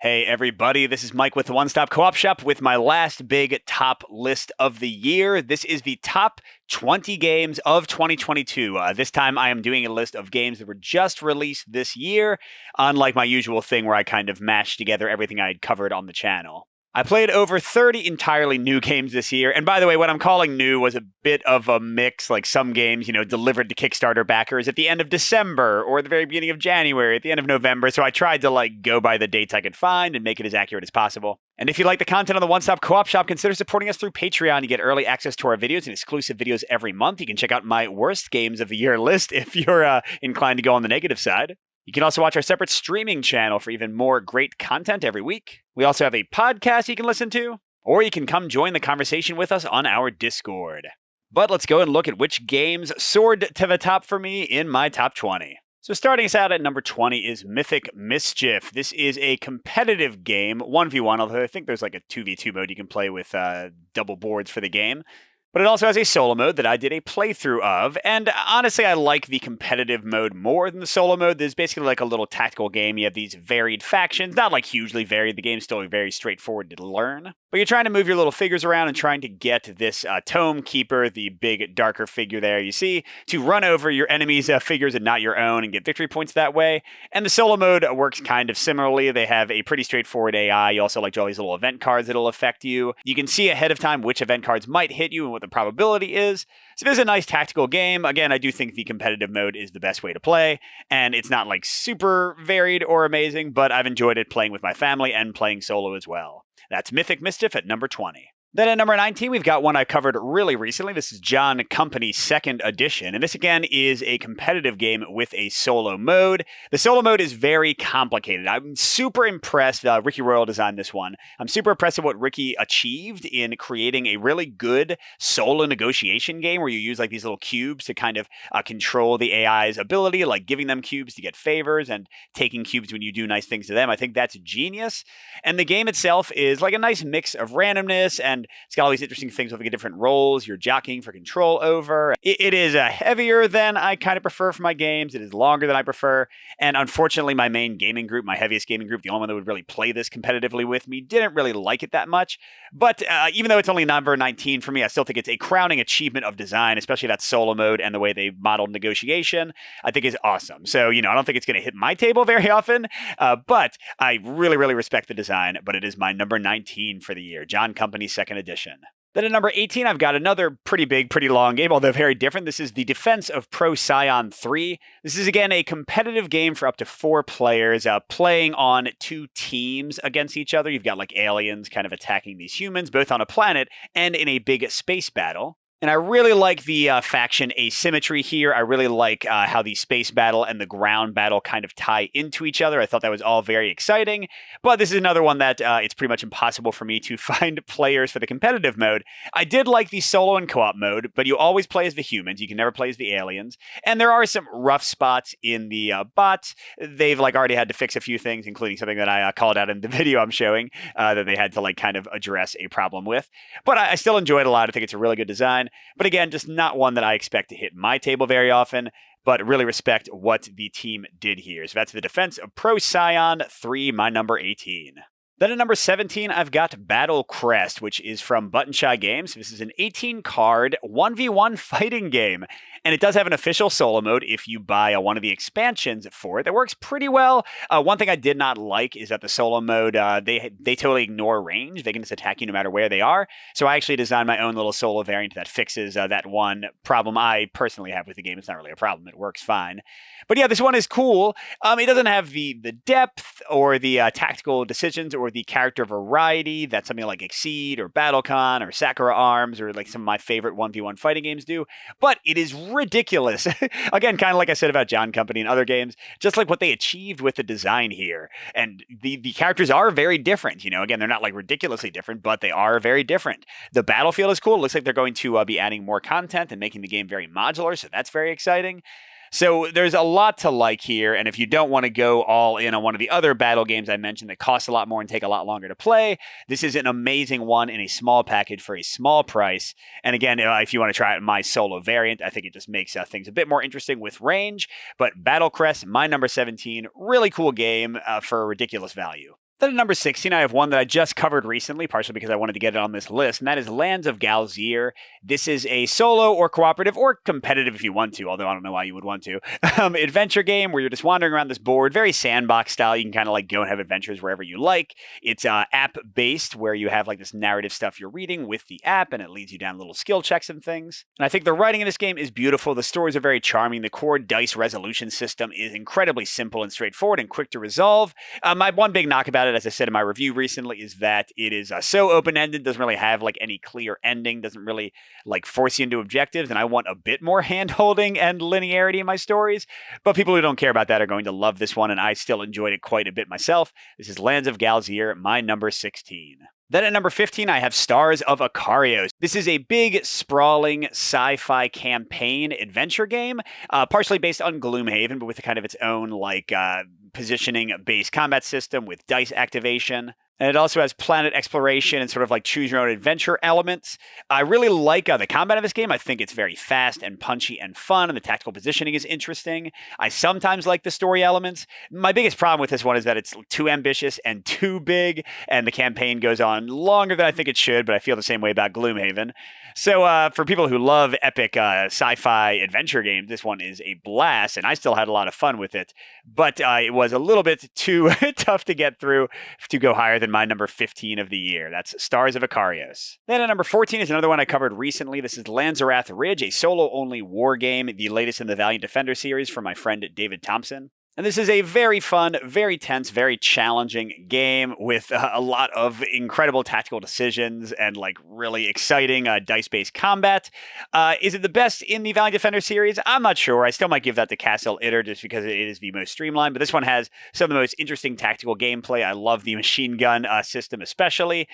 Hey everybody, this is Mike with the One Stop Co-op Shop with my last big top list of the year. This is the top 20 games of 2022. This time I am doing a list of games that were just released this year, unlike my usual thing where I kind of mash together everything I had covered on the channel. I played over 30 entirely new games this year. And by the way, what I'm calling new was a bit of a mix, like some games, delivered to Kickstarter backers at the end of December or the very beginning of January, at the end of November. So I tried to go by the dates I could find and make it as accurate as possible. And if you like the content on the One Stop Co-op Shop, consider supporting us through Patreon. You get early access to our videos and exclusive videos every month. You can check out my worst games of the year list if you're inclined to go on the negative side. You can also watch our separate streaming channel for even more great content every week. We also have a podcast you can listen to, or you can come join the conversation with us on our Discord. But let's go and look at which games soared to the top for me in my top 20. So starting us out at number 20 is Mythic Mischief. This is a competitive game, 1v1, although I think there's like a 2v2 mode you can play with double boards for the game. But it also has a solo mode that I did a playthrough of, and honestly, I like the competitive mode more than the solo mode. There's basically like a little tactical game. You have these varied factions, not like hugely varied. The game's still very straightforward to learn. But you're trying to move your little figures around and trying to get this Tome Keeper, the big, darker figure there you see, to run over your enemies' figures and not your own and get victory points that way. And the solo mode works kind of similarly. They have a pretty straightforward AI. You also draw these little event cards that'll affect you. You can see ahead of time which event cards might hit you and what the probability is. So there's a nice tactical game. Again, I do think the competitive mode is the best way to play, and it's not super varied or amazing, but I've enjoyed it playing with my family and playing solo as well. That's Mythic Mischief at number 20. Then at number 19, we've got one I covered really recently. This is John Company 2nd Edition. And this, again, is a competitive game with a solo mode. The solo mode is very complicated. I'm super impressed. Ricky Royal designed this one. I'm super impressed with what Ricky achieved in creating a really good solo negotiation game where you use these little cubes to kind of control the AI's ability, like giving them cubes to get favors and taking cubes when you do nice things to them. I think that's genius. And the game itself is a nice mix of randomness, and it's got all these interesting things with different roles you're jockeying for control over. It is heavier than I kind of prefer for my games. It is longer than I prefer. And unfortunately, my main gaming group, my heaviest gaming group, the only one that would really play this competitively with me, didn't really like it that much. But even though it's only number 19 for me, I still think it's a crowning achievement of design, especially that solo mode and the way they modeled negotiation, I think is awesome. So, I don't think it's going to hit my table very often, but I really, really respect the design. But it is my number 19 for the year, John Company 2nd Edition. Then at number 18, I've got another pretty big, pretty long game, although very different. This is the Defense of Procyon 3. This is, again, a competitive game for up to 4 players, playing on 2 teams against each other. You've got aliens kind of attacking these humans, both on a planet and in a big space battle. And I really like the faction asymmetry here. I really like how the space battle and the ground battle kind of tie into each other. I thought that was all very exciting. But this is another one that it's pretty much impossible for me to find players for the competitive mode. I did like the solo and co-op mode, but you always play as the humans. You can never play as the aliens. And there are some rough spots in the bots. They've already had to fix a few things, including something that I called out in the video I'm showing that they had to kind of address a problem with. But I still enjoyed it a lot. I think it's a really good design. But again, just not one that I expect to hit my table very often, but really respect what the team did here. So that's the Defense of Procyon 3, my number 18. Then at number 17, I've got Battle Crest, which is from Button Shy Games. This is an 18-card 1v1 fighting game. And it does have an official solo mode if you buy one of the expansions for it. That works pretty well. One thing I did not like is that the solo mode, they totally ignore range. They can just attack you no matter where they are. So I actually designed my own little solo variant that fixes that one problem I personally have with the game. It's not really a problem. It works fine. But yeah, this one is cool. It doesn't have the depth or the tactical decisions or the character variety that something like Exceed or BattleCon or Sakura Arms or some of my favorite 1v1 fighting games do. But it is ridiculous. Again, kind of like I said about John Company and other games, just what they achieved with the design here. And the characters are very different. Again, they're not ridiculously different, but they are very different. The battlefield is cool. It looks like they're going to be adding more content and making the game very modular, so that's very exciting. So there's a lot to like here, and if you don't want to go all in on one of the other battle games I mentioned that cost a lot more and take a lot longer to play, this is an amazing one in a small package for a small price. And again, if you want to try out my solo variant, I think it just makes things a bit more interesting with range. But Battle Crest, my number 17, really cool game for a ridiculous value. Then at number 16, I have one that I just covered recently, partially because I wanted to get it on this list, and that is Lands of Galzyr. This is a solo or cooperative or competitive if you want to, although I don't know why you would want to, adventure game where you're just wandering around this board, very sandbox style. You can kind of like go and have adventures wherever you like. It's app-based where you have like this narrative stuff you're reading with the app, and it leads you down little skill checks and things. And I think the writing in this game is beautiful. The stories are very charming. The core dice resolution system is incredibly simple and straightforward and quick to resolve. My one big knock about it, as I said in my review recently, is that it is so open-ended, doesn't really have like any clear ending, doesn't really like force you into objectives, and I want a bit more hand-holding and linearity in my stories. But people who don't care about that are going to love this one, and I still enjoyed it quite a bit myself. This is Lands of Galzyr, my number 16. Then at number 15, I have Stars of Akarios. This is a big, sprawling sci-fi campaign adventure game, partially based on Gloomhaven, but with kind of its own like positioning-based combat system with dice activation. And it also has planet exploration and sort of like choose your own adventure elements. I really like the combat of this game. I think it's very fast and punchy and fun, and the tactical positioning is interesting. I sometimes like the story elements. My biggest problem with this one is that it's too ambitious and too big, and the campaign goes on longer than I think it should, but I feel the same way about Gloomhaven. So for people who love epic sci-fi adventure games, this one is a blast, and I still had a lot of fun with it. But it was a little bit too tough to get through to go higher than my number 15 of the year. That's Stars of Akarios. Then at number 14 is another one I covered recently. This is Lanzerath Ridge, a solo-only war game, the latest in the Valiant Defender series from my friend David Thompson. And this is a very fun, very tense, very challenging game with a lot of incredible tactical decisions and like really exciting dice-based combat. Is it the best in the Valiant Defender series? I'm not sure. I still might give that to Castle Itter just because it is the most streamlined, but this one has some of the most interesting tactical gameplay. I love the machine gun system especially.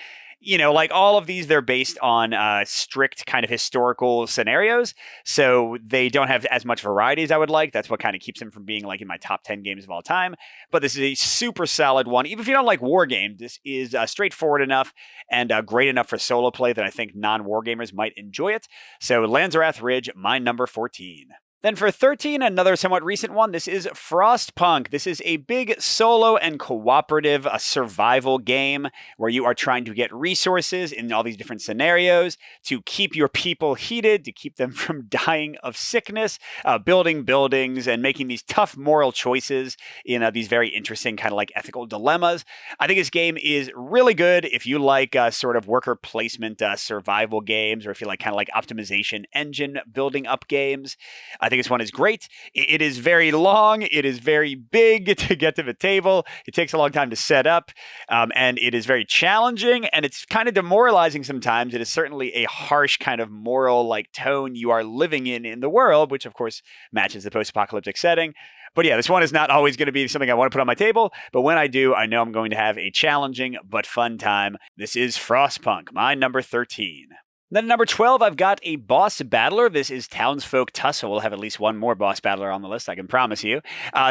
You know, like all of these, they're based on strict kind of historical scenarios, so they don't have as much variety as I would like. That's what kind of keeps them from being like in my top 10 games of all time. But this is a super solid one. Even if you don't like war games, this is straightforward enough and great enough for solo play that I think non-war gamers might enjoy it. So Lanzerath Ridge, my number 14. Then for 13, another somewhat recent one, this is Frostpunk. This is a big solo and cooperative survival game where you are trying to get resources in all these different scenarios to keep your people heated, to keep them from dying of sickness, building buildings, and making these tough moral choices in these very interesting kind of like ethical dilemmas. I think this game is really good if you like sort of worker placement survival games, or if you like kind of like optimization engine building up games. I think this one is great. It is very long. It is very big to get to the table. It takes a long time to set up, and it is very challenging, and it's kind of demoralizing sometimes. It is certainly a harsh kind of moral like tone you are living in the world, which of course matches the post-apocalyptic setting. But yeah, this one is not always going to be something I want to put on my table, but when I do, I know I'm going to have a challenging but fun time. This is Frostpunk, my number 13. Then at number 12, I've got a boss battler. This is Townsfolk Tussle. We'll have at least one more boss battler on the list, I can promise you.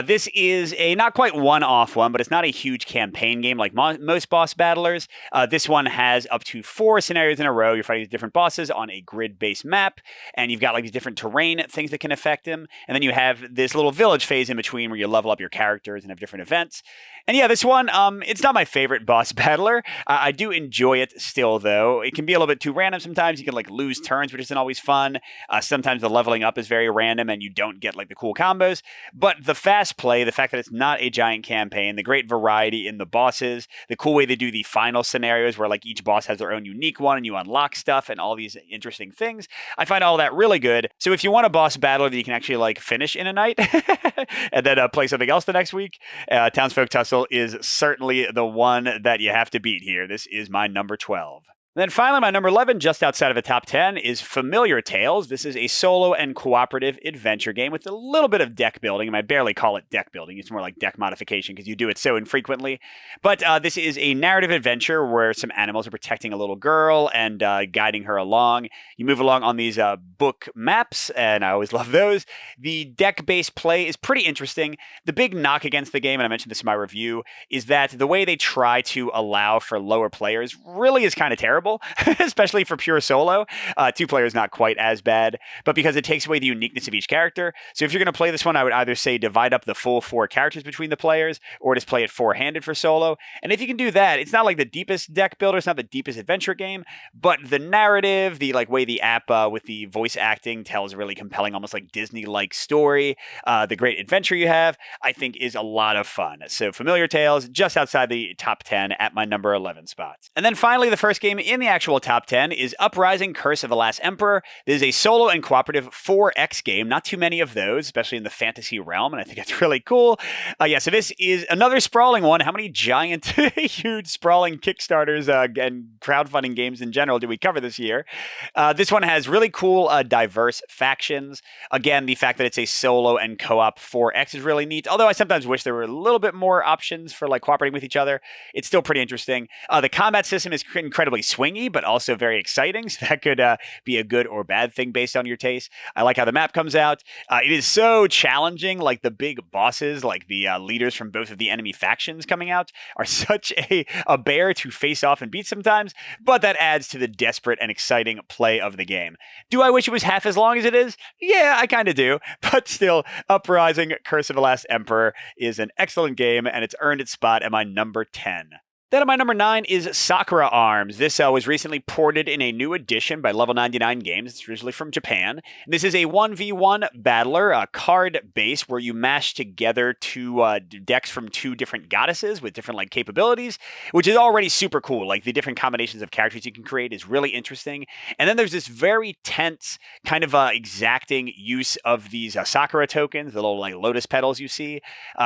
This is a not quite one-off one, but it's not a huge campaign game like most boss battlers. This one has up to 4 scenarios in a row. You're fighting different bosses on a grid-based map, and you've got like these different terrain things that can affect them. And then you have this little village phase in between where you level up your characters and have different events. And yeah, this one, it's not my favorite boss battler. I do enjoy it still, though. It can be a little bit too random sometimes. You can like lose turns, which isn't always fun. Sometimes the leveling up is very random and you don't get like the cool combos. But the fast play, the fact that it's not a giant campaign, the great variety in the bosses, the cool way they do the final scenarios where like each boss has their own unique one and you unlock stuff and all these interesting things. I find all that really good. So if you want a boss battler that you can actually like finish in a night and then play something else the next week, Townsfolk Tussle is certainly the one that you have to beat here. This is my number 12. Then finally, my number 11, just outside of the top 10, is Familiar Tales. This is a solo and cooperative adventure game with a little bit of deck building. I barely call it deck building. It's more like deck modification because you do it so infrequently. But this is a narrative adventure where some animals are protecting a little girl and guiding her along. You move along on these book maps, and I always love those. The deck-based play is pretty interesting. The big knock against the game, and I mentioned this in my review, is that the way they try to allow for lower players really is kind of terrible. terrible, especially for pure solo. Two players, not quite as bad, but because it takes away the uniqueness of each character. So if you're going to play this one, I would either say divide up the full 4 characters between the players, or just play it 4-handed for solo. And if you can do that, it's not like the deepest deck builder, it's not the deepest adventure game, but the narrative, the way the app with the voice acting tells a really compelling, almost like Disney-like story, the great adventure you have, I think is a lot of fun. So Familiar Tales, just outside the top 10 at my number 11 spot. And then finally, the first game in the actual top 10 is Uprising: Curse of the Last Emperor. This is a solo and cooperative 4X game. Not too many of those, especially in the fantasy realm, and I think it's really cool. So this is another sprawling one. How many giant, huge, sprawling Kickstarters and crowdfunding games in general did we cover this year? This one has really cool, diverse factions. Again, the fact that it's a solo and co-op 4X is really neat, although I sometimes wish there were a little bit more options for cooperating with each other. It's still pretty interesting. The combat system is incredibly swingy, but also very exciting, so that could be a good or bad thing based on your taste. I like how the map comes out. It is so challenging, the big bosses, the leaders from both of the enemy factions coming out are such a bear to face off and beat sometimes, but that adds to the desperate and exciting play of the game. Do I wish it was half as long as it is? Yeah, I kind of do, but still, Uprising: Curse of the Last Emperor is an excellent game, and it's earned its spot at my number 10. Then at my number 9 is Sakura Arms. This was recently ported in a new edition by Level 99 Games. It's originally from Japan. This is a 1v1 battler, a card base where you mash together 2 decks from 2 different goddesses with different capabilities, which is already super cool. The different combinations of characters you can create is really interesting. And then there's this very tense, kind of exacting use of these Sakura tokens, the little lotus petals you see,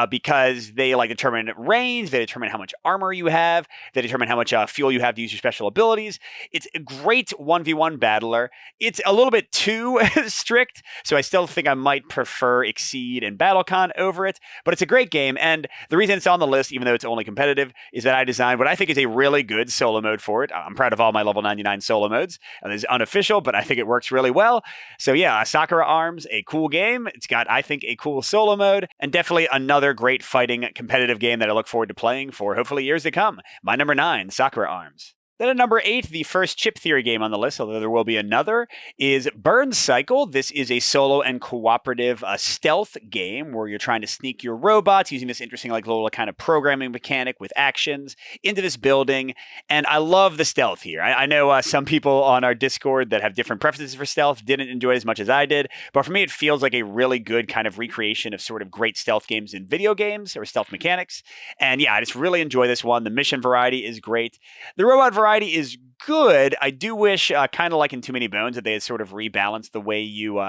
because they determine range, they determine how much armor you have. They determine how much fuel you have to use your special abilities. It's a great 1v1 battler. It's a little bit too strict, so I still think I might prefer Exceed and BattleCon over it, but it's a great game, and the reason it's on the list, even though it's only competitive, is that I designed what I think is a really good solo mode for it. I'm proud of all my Level 99 solo modes, and it's unofficial, but I think it works really well. So yeah, Sakura Arms, a cool game. It's got, I think, a cool solo mode, and definitely another great fighting competitive game that I look forward to playing for hopefully years to come. My number 9, Sakura Arms. Then at number 8, the first Chip Theory game on the list, although there will be another, is Burn Cycle. This is a solo and cooperative stealth game where you're trying to sneak your robots using this interesting little kind of programming mechanic with actions into this building. And I love the stealth here. I know some people on our Discord that have different preferences for stealth didn't enjoy it as much as I did, but for me it feels like a really good kind of recreation of sort of great stealth games in video games or stealth mechanics. And yeah, I just really enjoy this one. The mission variety is great. The robot variety is good. I do wish, kind of like in Too Many Bones, that they had sort of rebalanced the way you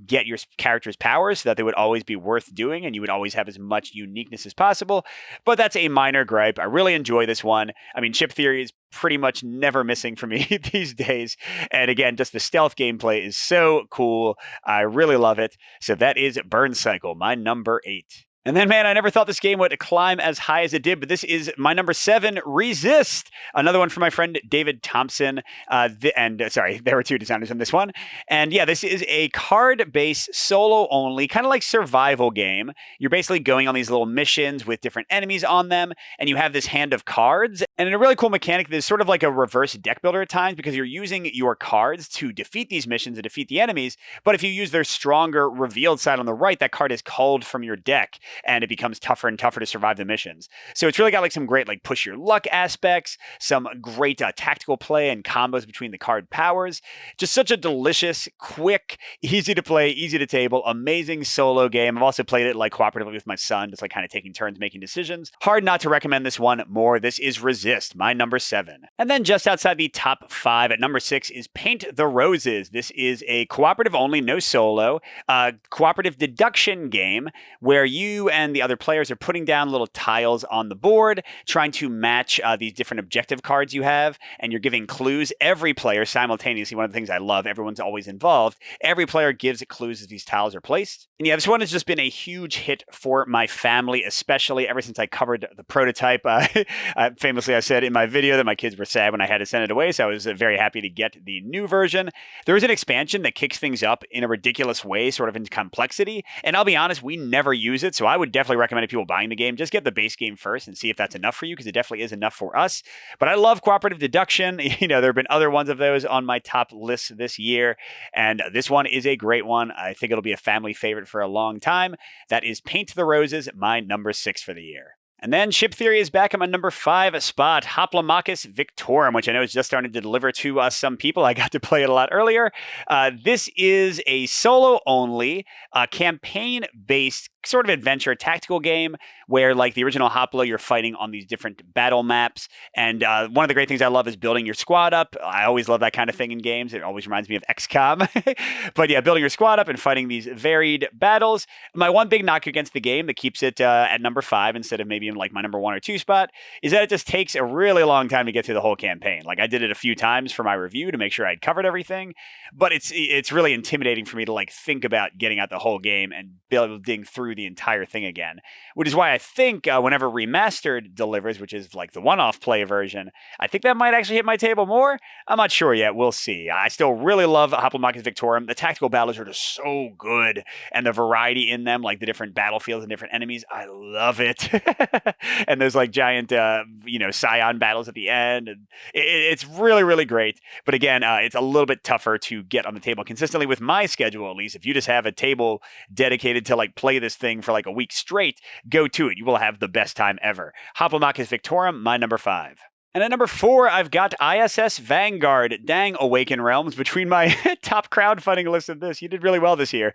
get your character's powers so that they would always be worth doing and you would always have as much uniqueness as possible. But that's a minor gripe. I really enjoy this one. I mean, Chip Theory is pretty much never missing for me these days. And again, just the stealth gameplay is so cool. I really love it. So that is Burn Cycle, my number 8. And then, man, I never thought this game would climb as high as it did, but this is my number 7, Resist. Another one from my friend David Thompson. Sorry, there were 2 designers on this one. And yeah, this is a card-based, solo-only, kind of like survival game. You're basically going on these little missions with different enemies on them, and you have this hand of cards. And in a really cool mechanic, there's sort of like a reverse deck builder at times because you're using your cards to defeat these missions and defeat the enemies. But if you use their stronger revealed side on the right, that card is culled from your deck, and it becomes tougher and tougher to survive the missions. So it's really got some great push your luck aspects, some great tactical play and combos between the card powers. Just such a delicious, quick, easy to play, easy to table, amazing solo game. I've also played it cooperatively with my son, just kind of taking turns making decisions. Hard not to recommend this one more. This is Resist, my number 7. And then just outside the top 5 at number 6 is Paint the Roses. This is a cooperative only, no solo, cooperative deduction game where you and the other players are putting down little tiles on the board, trying to match these different objective cards you have, and you're giving clues. Every player simultaneously, one of the things I love, everyone's always involved. Every player gives clues as these tiles are placed. And yeah, this one has just been a huge hit for my family, especially ever since I covered the prototype. Famously, I said in my video that my kids were sad when I had to send it away, so I was very happy to get the new version. There is an expansion that kicks things up in a ridiculous way, sort of in complexity, and I'll be honest, we never use it, so I would definitely recommend if people buying the game, just get the base game first and see if that's enough for you, because it definitely is enough for us. But I love cooperative deduction. There have been other ones of those on my top list this year, and this one is a great one. I think it'll be a family favorite for a long time. That is Paint the Roses, my number 6 for the year. And then Ship Theory is back at my number 5 spot, Hoplomachus Victorum, which I know is just starting to deliver to some people. I got to play it a lot earlier. This is a solo-only, campaign-based sort of adventure tactical game where, like the original Hoplo, you're fighting on these different battle maps. And one of the great things I love is building your squad up. I always love that kind of thing in games. It always reminds me of XCOM. But yeah, building your squad up and fighting these varied battles. My one big knock against the game that keeps it at number 5 instead of maybe in like my number 1 or 2 spot is that it just takes a really long time to get through the whole campaign. Like, I did it a few times for my review to make sure I'd covered everything, but it's really intimidating for me to like think about getting out the whole game and building through the entire thing again, which is why I think whenever Remastered delivers, which is like the one-off play version, I think that might actually hit my table more. I'm not sure yet. We'll see. I still really love Hoplomachus Victorum. The tactical battles are just so good, and the variety in them, like the different battlefields and different enemies, I love it. And there's like giant, scion battles at the end, and it's really, really great. But again, it's a little bit tougher to get on the table consistently with my schedule, at least. If you just have a table dedicated to like play this thing for like a week straight, go to it. You will have the best time ever. Hoplomachus Victorum, my number 5. And at number 4, I've got ISS Vanguard. Dang, Awaken Realms. Between my top crowdfunding list of this, you did really well this year.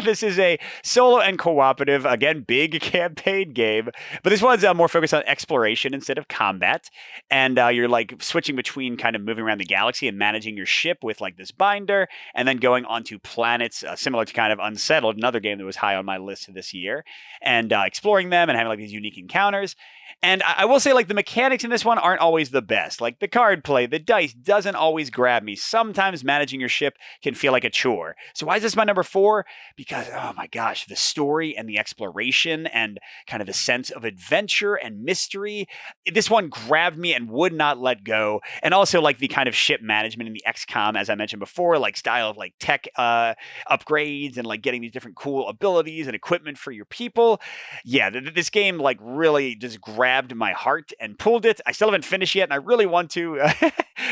This is a solo and cooperative, again, big campaign game. But this one's more focused on exploration instead of combat. And you're like switching between kind of moving around the galaxy and managing your ship with like this binder, and then going onto planets similar to kind of Unsettled, another game that was high on my list this year, and exploring them and having like these unique encounters. And I will say, like, the mechanics in this one aren't always the best. Like, the card play, the dice doesn't always grab me. Sometimes managing your ship can feel like a chore. So why is this my number 4? Because, oh my gosh, the story and the exploration and kind of the sense of adventure and mystery, this one grabbed me and would not let go. And also, like, the kind of ship management in the XCOM, as I mentioned before, like, style of, like, tech upgrades and, like, getting these different cool abilities and equipment for your people. Yeah, this game, like, really just grabbed my heart and pulled it. I still haven't finished yet, and I really want to.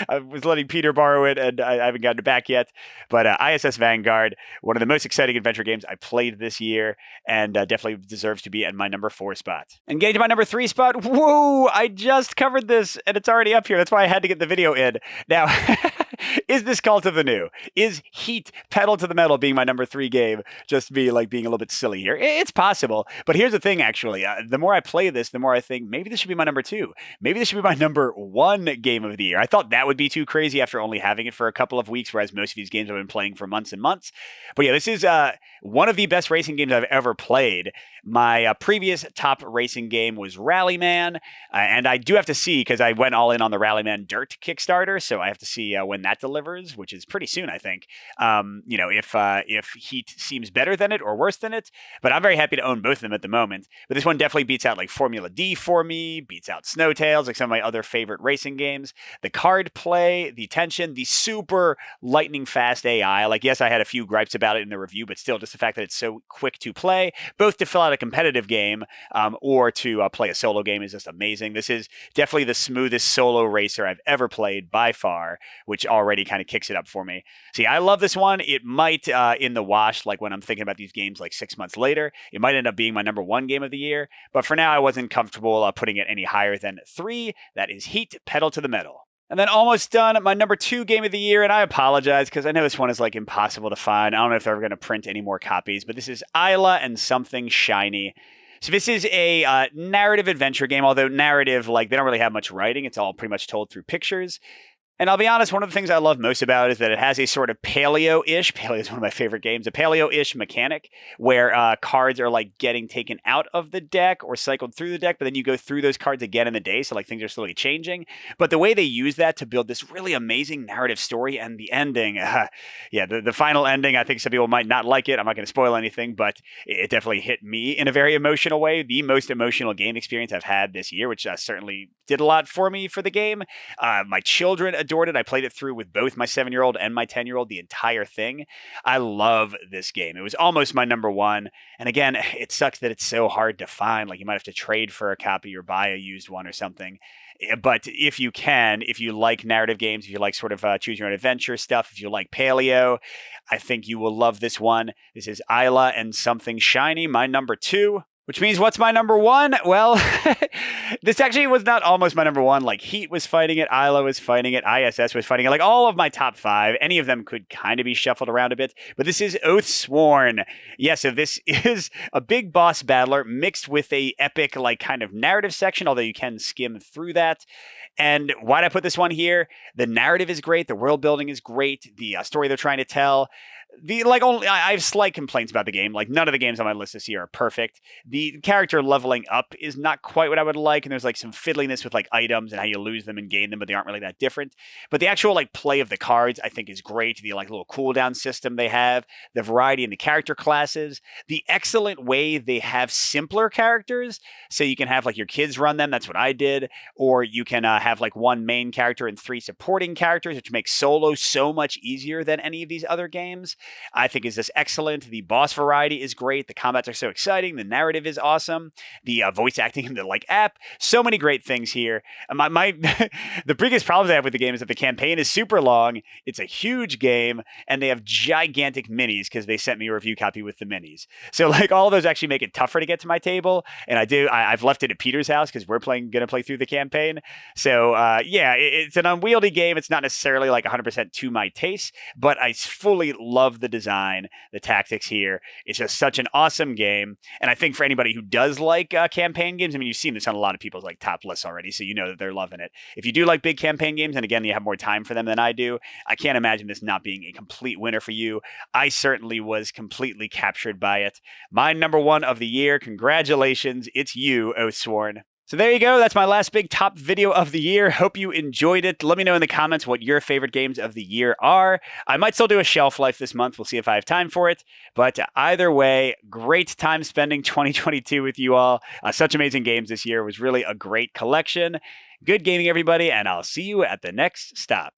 I was letting Peter borrow it, and I haven't gotten it back yet. But ISS Vanguard, one of the most exciting adventure games I played this year, and definitely deserves to be at my number 4 spot. And getting to my number 3 spot, whoa, I just covered this, and it's already up here. That's why I had to get the video in. Now, is this Cult of the New? Is Heat Pedal to the Metal being my number 3 game just me like being a little bit silly here? It's possible. But here's the thing, actually. The more I play this, the more I think maybe this should be my number 2. Maybe this should be my number 1 game of the year. I thought that would be too crazy after only having it for a couple of weeks, whereas most of these games I've been playing for months and months. But yeah, this is one of the best racing games I've ever played. My previous top racing game was Rallyman, and I do have to see, because I went all in on the Rallyman Dirt Kickstarter, so I have to see when that delivers, which is pretty soon, I think. If Heat seems better than it or worse than it, but I'm very happy to own both of them at the moment. But this one definitely beats out like Formula D for me, beats out Snowtails, like some of my other favorite racing games. The card play, the tension, the super lightning fast AI. Like, yes, I had a few gripes about it in the review, but still just the fact that it's so quick to play, both to fill out a competitive game or to play a solo game is just amazing. This is definitely the smoothest solo racer I've ever played by far, which already kind of kicks it up for me. See, I love this one. It might, in the wash, like when I'm thinking about these games like 6 months later, it might end up being my number 1 game of the year. But for now, I wasn't comfortable putting it any higher than 3. That is Heat Pedal to the Metal. And then almost done, my number 2 game of the year, and I apologize because I know this one is like impossible to find. I don't know if they're ever going to print any more copies, but this is Isla and Something Shiny. So this is a narrative adventure game, although narrative, like, they don't really have much writing. It's all pretty much told through pictures. And I'll be honest, one of the things I love most about it is that it has a sort of paleo-ish, paleo is one of my favorite games, a paleo-ish mechanic where cards are like getting taken out of the deck or cycled through the deck, but then you go through those cards again in the day, so like things are slowly changing. But the way they use that to build this really amazing narrative story, and the ending, the final ending, I think some people might not like it. I'm not going to spoil anything, but it definitely hit me in a very emotional way. The most emotional game experience I've had this year, which certainly did a lot for me for the game. My children adored it. I played it through with both my 7-year-old and my 10-year-old, the entire thing. I love this game. It was almost my number one. And again, it sucks that it's so hard to find. Like, you might have to trade for a copy or buy a used one or something. But if you can, if you like narrative games, if you like sort of choose your own adventure stuff, if you like Paleo, I think you will love this one. This is Isla and Something Shiny, my number 2. Which means what's my number 1? Well, this actually was not almost my number 1. Like, Heat was fighting it, Isla was fighting it, ISS was fighting it. Like, all of my top 5, any of them could kind of be shuffled around a bit. But this is Oathsworn. Yeah, so this is a big boss battler mixed with a epic, like, kind of narrative section, although you can skim through that. And why'd I put this one here? The narrative is great. The world building is great. The story they're trying to tell. I have slight complaints about the game. Like, none of the games on my list this year are perfect. The character leveling up is not quite what I would like, and there's like some fiddliness with like items and how you lose them and gain them, but they aren't really that different. But the actual like play of the cards, I think, is great. The like little cooldown system they have, the variety in the character classes, the excellent way they have simpler characters, so you can have like your kids run them. That's what I did, or you can have like one main character and 3 supporting characters, which makes solo so much easier than any of these other games. I think is just excellent. The boss variety is great. The combats are so exciting. The narrative is awesome. The voice acting in the like app, so many great things here. The biggest problems I have with the game is that the campaign is super long. It's a huge game, and they have gigantic minis because they sent me a review copy with the minis. So like all of those actually make it tougher to get to my table. And I've left it at Peter's house because we're gonna play through the campaign. So yeah, it's an unwieldy game. It's not necessarily like 100% to my taste, but I fully love the design, the tactics here. It's just such an awesome game. And I think for anybody who does like campaign games, I mean, you've seen this on a lot of people's like top lists already, so you know that they're loving it. If you do like big campaign games, and again, you have more time for them than I do, I can't imagine this not being a complete winner for you. I certainly was completely captured by it. My number 1 of the year. Congratulations. It's you, Oathsworn. So there you go. That's my last big top video of the year. Hope you enjoyed it. Let me know in the comments what your favorite games of the year are. I might still do a shelf life this month. We'll see if I have time for it. But either way, great time spending 2022 with you all. Such amazing games this year. It was really a great collection. Good gaming, everybody, and I'll see you at the next stop.